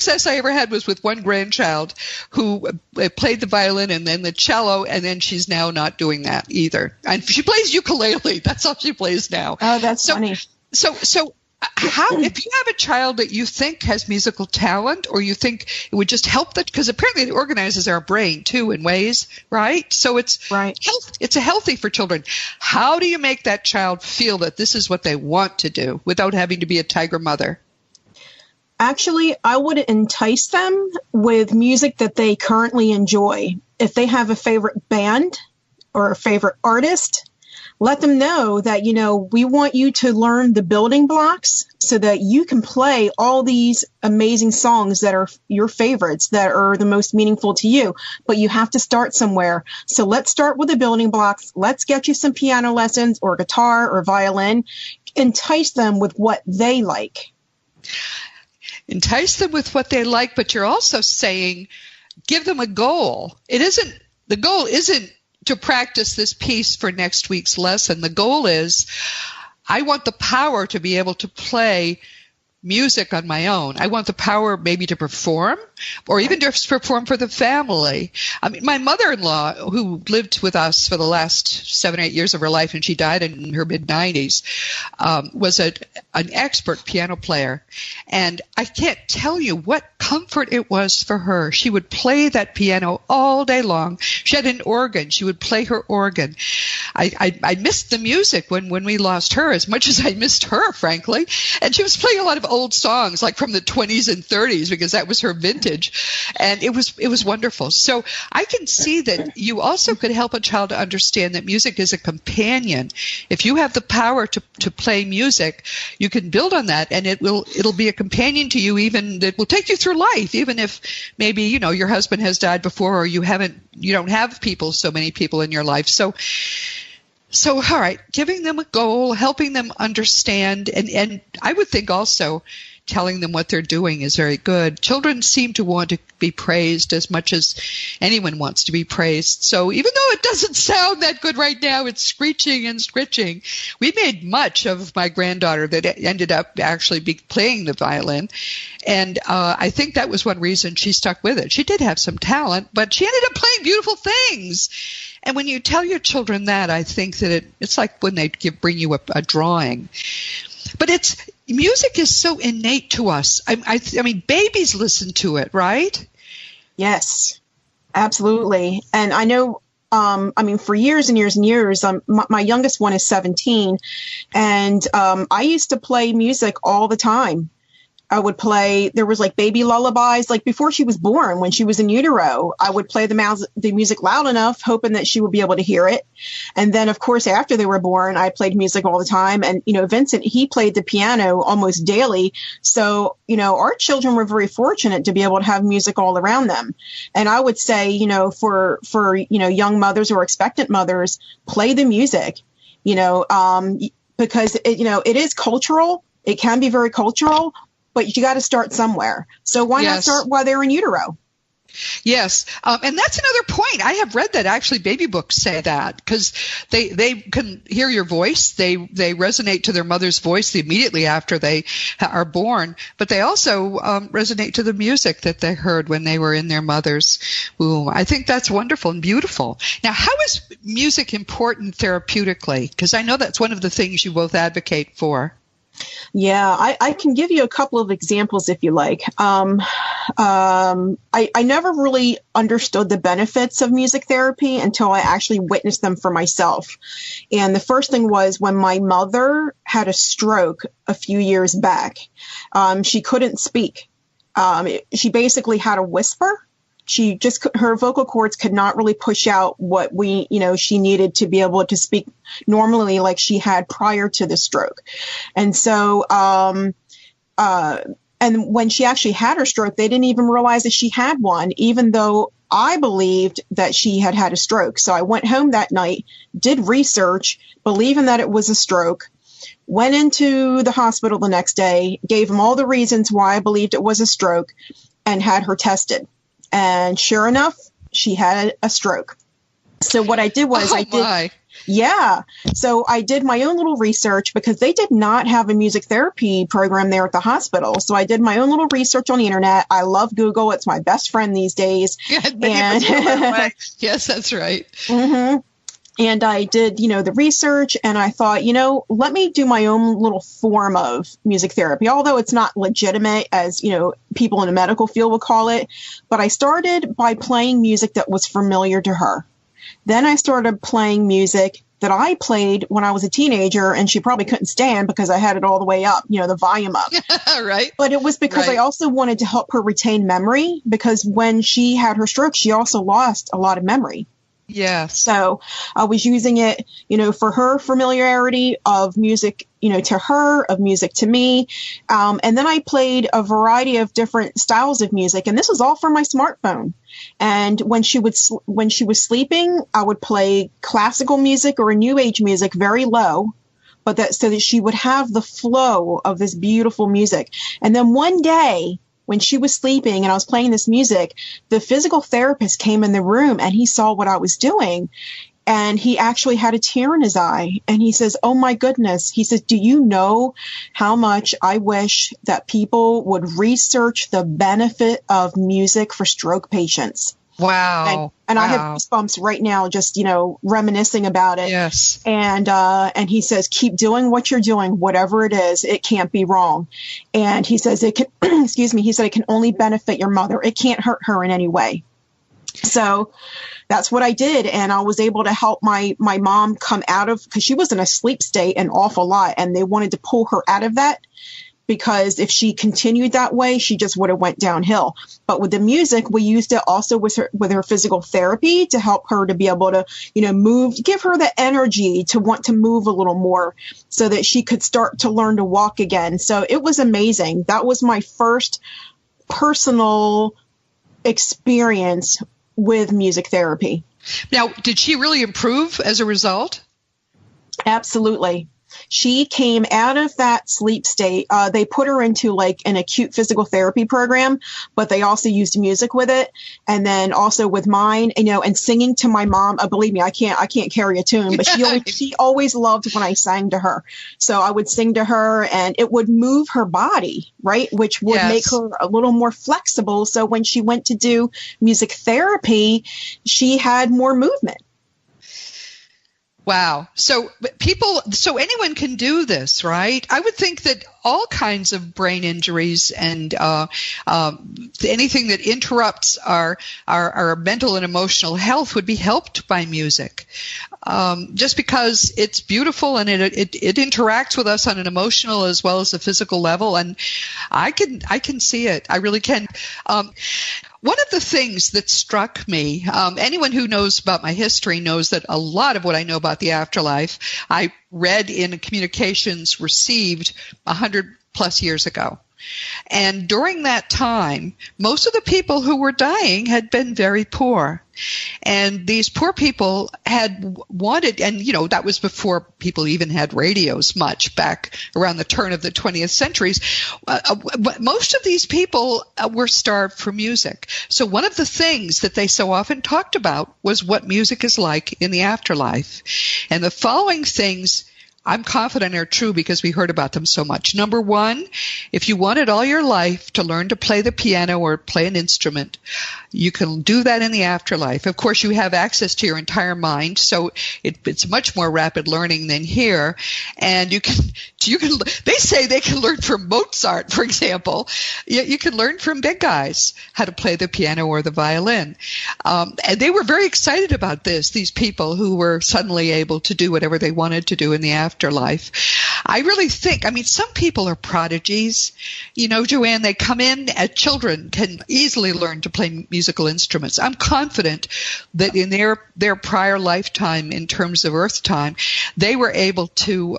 success I ever had was with one grandchild who played the violin and then the cello, and then she's now not doing that either. And she plays ukulele. That's all she plays now. Oh, that's funny. So how, if you have a child that you think has musical talent, or you think it would just help that, because apparently it organizes our brain too in ways, right? So it's right. It's a healthy for children. How do you make that child feel that this is what they want to do without having to be a tiger mother? Actually, I would entice them with music that they currently enjoy. If they have a favorite band or a favorite artist, let them know that, we want you to learn the building blocks so that you can play all these amazing songs that are your favorites, that are the most meaningful to you. But you have to start somewhere. So let's start with the building blocks. Let's get you some piano lessons or guitar or violin. Entice them with what they like. Entice them with what they like, but you're also saying give them a goal. The goal isn't to practice this piece for next week's lesson. The goal is, I want the power to be able to play music on my own. I want the power maybe to perform, or even to perform for the family. I mean, my mother-in-law, who lived with us for the last 7 or 8 years of her life, and she died in her mid-90s, was an expert piano player. And I can't tell you what comfort it was for her. She would play that piano all day long. She had an organ. She would play her organ. I missed the music when we lost her as much as I missed her, frankly. And she was playing a lot of old songs, like from the 20s and 30s, because that was her vintage. And it was wonderful. So I can see that you also could help a child to understand that music is a companion. If you have the power to play music, you can build on that, and it'll be a companion to you, even that will take you through life, even if maybe, your husband has died before, or you don't have so many people in your life. So all right, giving them a goal, helping them understand, and I would think also telling them what they're doing is very good. Children seem to want to be praised as much as anyone wants to be praised. So even though it doesn't sound that good right now, it's screeching and scritching. We made much of my granddaughter that ended up actually playing the violin. And I think that was one reason she stuck with it. She did have some talent, but she ended up playing beautiful things. And when you tell your children that, I think that it's like when they bring you a drawing. But music is so innate to us. I mean, babies listen to it, right? Yes, absolutely. And I know, for years and years and years, my youngest one is 17, and I used to play music all the time. I would play, there was like baby lullabies, like before she was born, when she was in utero, I would play the music loud enough, hoping that she would be able to hear it. And then, of course, after they were born, I played music all the time. And, Vincent, he played the piano almost daily. So, our children were very fortunate to be able to have music all around them. And I would say, for young mothers or expectant mothers, play the music, because, it is cultural. It can be very cultural. But you got to start somewhere. So why not start while they're in utero? Yes. And that's another point. I have read that actually baby books say that, because they can hear your voice. They resonate to their mother's voice immediately after they are born, but they also resonate to the music that they heard when they were in their mother's womb. I think that's wonderful and beautiful. Now, how is music important therapeutically? Because I know that's one of the things you both advocate for. Yeah, I can give you a couple of examples if you like. I never really understood the benefits of music therapy until I actually witnessed them for myself. And the first thing was when my mother had a stroke a few years back. She couldn't speak. She basically had a whisper. Her vocal cords could not really push out what she needed to be able to speak normally like she had prior to the stroke. And so, and when she actually had her stroke, they didn't even realize that she had one, even though I believed that she had had a stroke. So I went home that night, did research, believing that it was a stroke, went into the hospital the next day, gave them all the reasons why I believed it was a stroke, and had her tested. And sure enough, she had a stroke. So what I did was Yeah. So I did my own little research because they did not have a music therapy program there at the hospital. So I did my own little research on the internet. I love Google. It's my best friend these days. Yeah, many of us feel that way. Yes, that's right. Mm-hmm. And I did, the research, and I thought, let me do my own little form of music therapy, although it's not legitimate as, people in the medical field would call it. But I started by playing music that was familiar to her. Then I started playing music that I played when I was a teenager, and she probably couldn't stand because I had it all the way up, the volume up. Right. But it was because I also wanted to help her retain memory, because when she had her stroke, she also lost a lot of memory. Yeah. So I was using it, for her familiarity of music, to her, of music to me. And then I played a variety of different styles of music, and this was all from my smartphone. And when she was sleeping, I would play classical music or new age music very low, but so that she would have the flow of this beautiful music. And then one day, when she was sleeping and I was playing this music, the physical therapist came in the room and he saw what I was doing, and he actually had a tear in his eye, and he says, "Oh my goodness." He says, "Do you know how much I wish that people would research the benefit of music for stroke patients?" Wow. And wow. I have goosebumps right now just, reminiscing about it. Yes. And he says, "Keep doing what you're doing, whatever it is, it can't be wrong." And he says it can, excuse me, he said it can only benefit your mother. It can't hurt her in any way. So that's what I did. And I was able to help my mom come out of, because she was in a sleep state an awful lot, and they wanted to pull her out of that, because if she continued that way, she just would have went downhill. But with the music, we used it also with her physical therapy to help her to be able to, move, give her the energy to want to move a little more so that she could start to learn to walk again. So it was amazing. That was my first personal experience with music therapy. Now, did she really improve as a result? Absolutely. She came out of that sleep state. They put her into like an acute physical therapy program, but they also used music with it. And then also with mine, and singing to my mom. Believe me, I can't carry a tune, but she always loved when I sang to her. So I would sing to her, and it would move her body, right? Which would make her a little more flexible. So when she went to do music therapy, she had more movement. Wow. So anyone can do this, right? I would think that all kinds of brain injuries and anything that interrupts our mental and emotional health would be helped by music. Just because it's beautiful and it interacts with us on an emotional as well as a physical level. And I can see it. I really can. One of the things that struck me, anyone who knows about my history knows that a lot of what I know about the afterlife, I read in communications received 100 plus years ago. And during that time, most of the people who were dying had been very poor. And these poor people had wanted, and that was before people even had radios much, back around the turn of the 20th centuries. Most of these people were starved for music. So one of the things that they so often talked about was what music is like in the afterlife. And the following things I'm confident are true because we heard about them so much. Number one, if you wanted all your life to learn to play the piano or play an instrument, you can do that in the afterlife. Of course, you have access to your entire mind, so it's much more rapid learning than here. And you can. They say they can learn from Mozart, for example. You can learn from big guys how to play the piano or the violin. And they were very excited about this. These people who were suddenly able to do whatever they wanted to do in the afterlife. I really think, some people are prodigies. Joann, they come in as children, can easily learn to play musical instruments. I'm confident that in their prior lifetime, in terms of Earth time, they were able to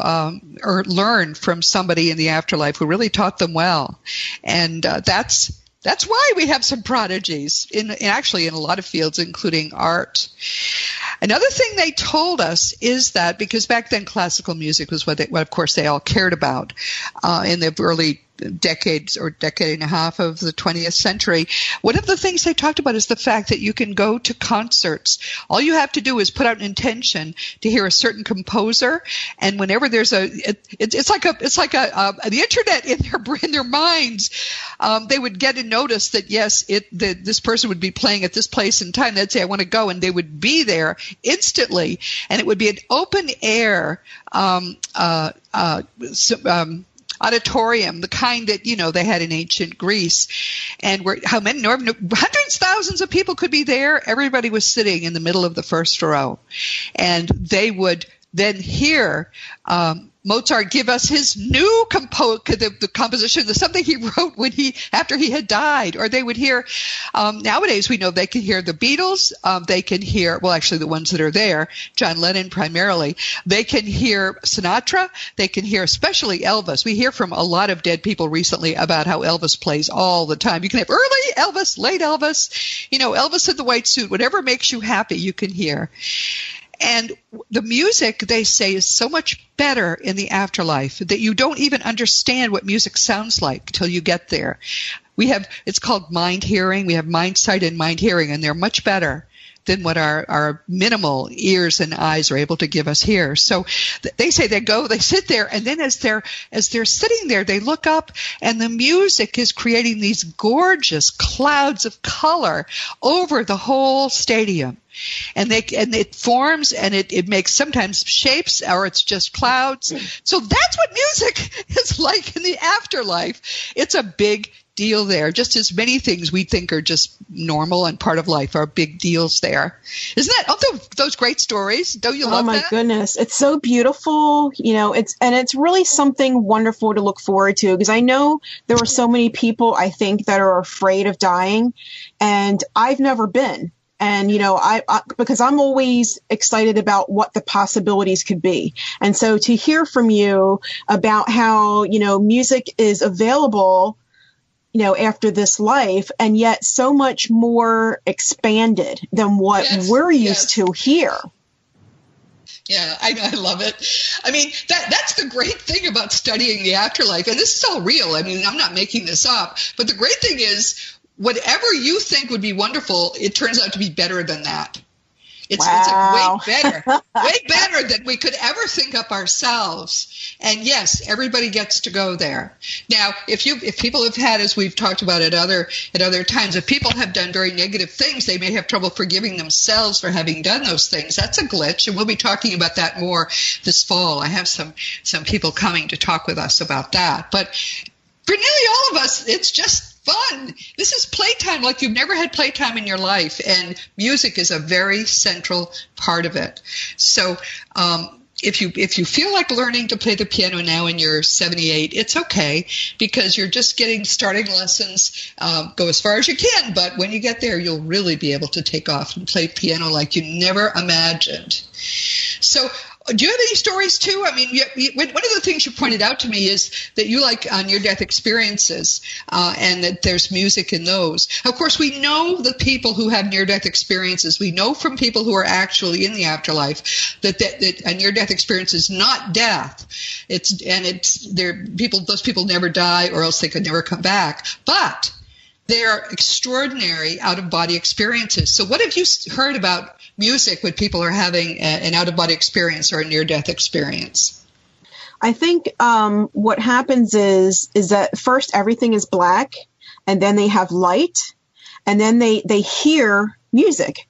learn from somebody in the afterlife who really taught them well. And that's why we have some prodigies in a lot of fields, including art. Another thing they told us is that, because back then classical music was what of course they all cared about in the early decades or decade and a half of the 20th century, one of the things they talked about is the fact that you can go to concerts. All you have to do is put out an intention to hear a certain composer, and whenever there's it's like the internet in their minds, they would get a notice that yes, this person would be playing at this place and time. They'd say, I want to go, and they would be there instantly, and it would be an open air auditorium, the kind that, they had in ancient Greece, and how many, hundreds, thousands of people could be there. Everybody was sitting in the middle of the first row, and they would then hear Mozart give us his new the composition, something he wrote after he had died. Or they would hear, nowadays we know they can hear the Beatles, they can hear, well, actually the ones that are there, John Lennon primarily, they can hear Sinatra, they can hear especially Elvis. We hear from a lot of dead people recently about how Elvis plays all the time. You can have early Elvis, late Elvis, Elvis in the white suit, whatever makes you happy, you can hear. And the music, they say, is so much better in the afterlife that you don't even understand what music sounds like till you get there. It's called mind hearing. We have mind sight and mind hearing, and they're much better than what our minimal ears and eyes are able to give us here. So they say they sit there, and then as they're sitting there, they look up, and the music is creating these gorgeous clouds of color over the whole stadium. And it forms, and it makes sometimes shapes, or it's just clouds. So that's what music is like in the afterlife. It's a big deal there. Just as many things we think are just normal and part of life are big deals there. Isn't that those great stories? Don't you love that? Oh my goodness. It's so beautiful. It's really something wonderful to look forward to, because I know there are so many people, I think, that are afraid of dying, and I've never been. And, because I'm always excited about what the possibilities could be. And so to hear from you about how, music is available, after this life, and yet so much more expanded than what we're used to here. Yeah, I love it. I mean, that's the great thing about studying the afterlife. And this is all real. I mean, I'm not making this up. But the great thing is, whatever you think would be wonderful, it turns out to be better than that. It's way better than we could ever think up ourselves. And yes, everybody gets to go there. Now, if people have had, as we've talked about at other times, if people have done very negative things, they may have trouble forgiving themselves for having done those things. That's a glitch, and we'll be talking about that more this fall. I have some people coming to talk with us about that. But for nearly all of us, it's just fun. This is playtime like you've never had playtime in your life, and music is a very central part of it. So if you feel like learning to play the piano now and you're 78, it's okay, because you're just getting starting lessons. Go as far as you can, but when you get there, you'll really be able to take off and play piano like you never imagined. So do you have any stories too? I mean, one of the things you pointed out to me is that you like near-death experiences, and that there's music in those. Of course, we know the people who have near-death experiences. We know from people who are actually in the afterlife that a near-death experience is not death. Those people never die, or else they could never come back. But they are extraordinary out-of-body experiences. So what have you heard about music when people are having an out-of-body experience or a near-death experience? I think what happens is that first everything is black, and then they have light, and then they hear music.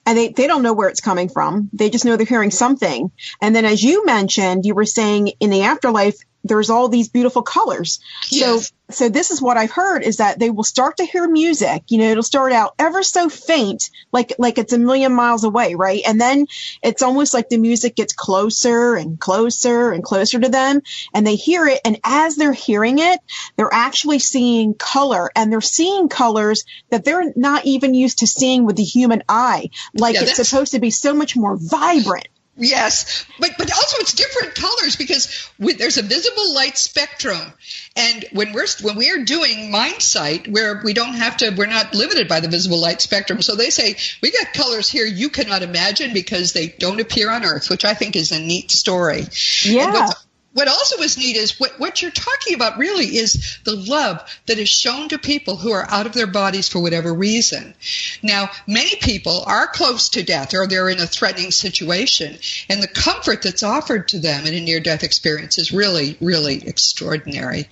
And they don't know where it's coming from. They just know they're hearing something. And then, as you mentioned, you were saying in the afterlife, there's all these beautiful colors. Yes. So this is what I've heard, is that they will start to hear music. It'll start out ever so faint, like it's a million miles away, right? And then it's almost like the music gets closer and closer and closer to them, and they hear it. And as they're hearing it, they're actually seeing color, and they're seeing colors that they're not even used to seeing with the human eye. It's supposed to be so much more vibrant. Yes, but also it's different colors, because there's a visible light spectrum, and when we are doing mind sight, where we're not limited by the visible light spectrum. So they say we got colors here you cannot imagine because they don't appear on Earth, which I think is a neat story. Yeah. what also is neat is what you're talking about really is the love that is shown to people who are out of their bodies for whatever reason. Now, many people are close to death or they're in a threatening situation, and the comfort that's offered to them in a near-death experience is really, really extraordinary.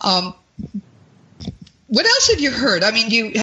What else have you heard? I mean,